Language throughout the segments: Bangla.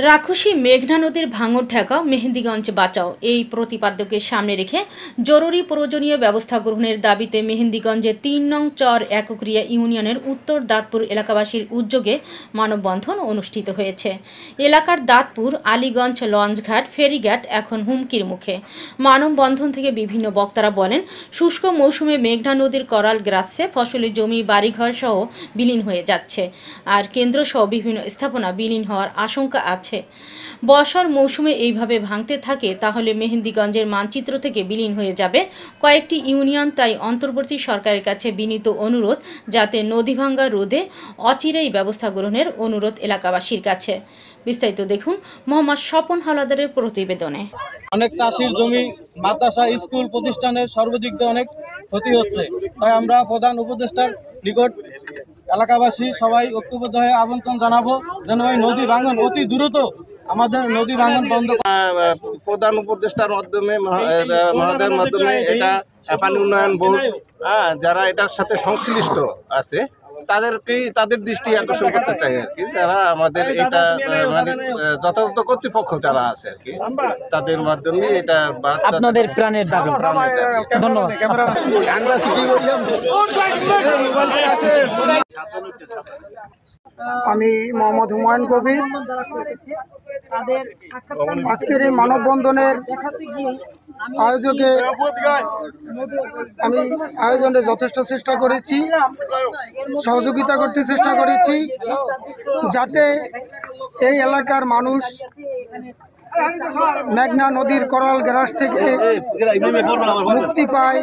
রাক্ষসী মেঘনা নদীর ভাঙন ঠেকাও, মেহেন্দিগঞ্জ বাঁচাও এই প্রতিপাদ্যকে সামনে রেখে জরুরি প্রয়োজনীয় ব্যবস্থা গ্রহণের দাবিতে মেহেন্দিগঞ্জের ৩ নং চর একক্রিয়া ইউনিয়নের উত্তর দাঁতপুর এলাকাবাসীর উদ্যোগে মানববন্ধন অনুষ্ঠিত হয়েছে। এলাকার দাঁতপুর, আলীগঞ্জ লঞ্চঘাট, ফেরিঘাট এখন হুমকির মুখে। মানববন্ধন থেকে বিভিন্ন বক্তারা বলেন, শুষ্ক মৌসুমে মেঘনা নদীর করাল গ্রাসে ফসলি জমি, বাড়িঘর সহ বিলীন হয়ে যাচ্ছে, আর কেন্দ্র সহ বিভিন্ন স্থাপনা বিলীন হওয়ার আশঙ্কা আছে। বর্ষার মৌসুমে এইভাবে ভাঙতে থাকে তাহলে মেহেন্দিগঞ্জের মানচিত্র থেকে বিলীন হয়ে যাবে কয়েকটি ইউনিয়ন। তাই অন্তর্বর্তী সরকারের কাছে বিনীত অনুরোধ, যাতে নদী ভাঙ্গা রোধে অচিরেই ব্যবস্থা গ্রহণের অনুরোধ এলাকাবাসীর কাছে। বিস্তারিত দেখুন মোহাম্মদ স্বপন হাওলাদারের প্রতিবেদনে। অনেক চাষির জমি, মাদ্রাসা, স্কুল প্রতিষ্ঠানের সর্বদিক দিয়ে অনেক ক্ষতি হচ্ছে। তাই আমরা প্রধান উপদেষ্টার নিকট এলাকাবাসী সবাই ঐক্যবদ্ধ হয়ে আবেদন জানাবো যেন ওই নদী ভাঙন অতি দ্রুত আমাদের নদী ভাঙন বন্ধ। প্রধান উপদেষ্টার মাধ্যমে মহোদয়ের মাধ্যমে এটা পানি উন্নয়ন বোর্ড যারা এটার সাথে সংশ্লিষ্ট আছে তাদের দৃষ্টি আকর্ষণ করতে চাই আর কি, যারা আমাদের এটা মানে যথাযথ কর্তৃপক্ষ যারা আছে আর কি, তাদের মাধ্যমে এটা আপনাদের প্রাণের দাবি। ধন্যবাদ। আমি মোহাম্মদ হুমায়ুন কবির। আজকের এই মানববন্ধনের আয়োজনে যথেষ্ট চেষ্টা করেছি, সহযোগিতা করতে চেষ্টা করেছি, যাতে এই এলাকার মানুষ মেঘনা নদীর করাল গ্রাস থেকে মুক্তি পায়।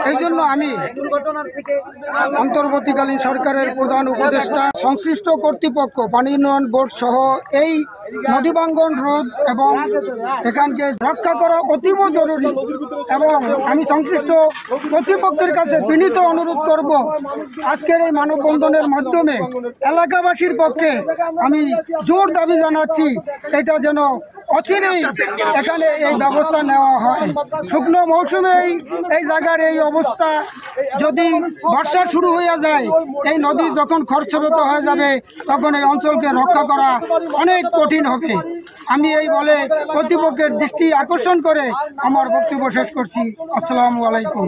এই জন্য আমি অন্তর্বর্তীকালীন সরকারের প্রধান উপদেষ্টা, সংশ্লিষ্ট কর্তৃপক্ষ, পানি উন্নয়ন বোর্ড সহ এই নদী ভাঙ্গন রোধ এবং এখানকে রক্ষা করা অতীব জরুরি। এবং আমি সংশ্লিষ্ট কর্তৃপক্ষের কাছে বিনীত অনুরোধ করব, আজকের এই মানববন্ধনের মাধ্যমে এলাকাবাসীর পক্ষে আমি জোর দাবি জানাচ্ছি, এটা যেন অচিরেই এখানে এই ব্যবস্থা নেওয়া হয়। শুকনো মৌসুমে এই জায়গার এই অবস্থা, যদি বর্ষা শুরু হয়ে যায়, এই নদী যখন খরস্রোত হয়ে যাবে, তখন এই অঞ্চলকে রক্ষা করা অনেক কঠিন হবে। আমি এই বলে কর্তৃপক্ষের দৃষ্টি আকর্ষণ করে আমার বক্তব্য শেষ করছি। আসসালামু আলাইকুম।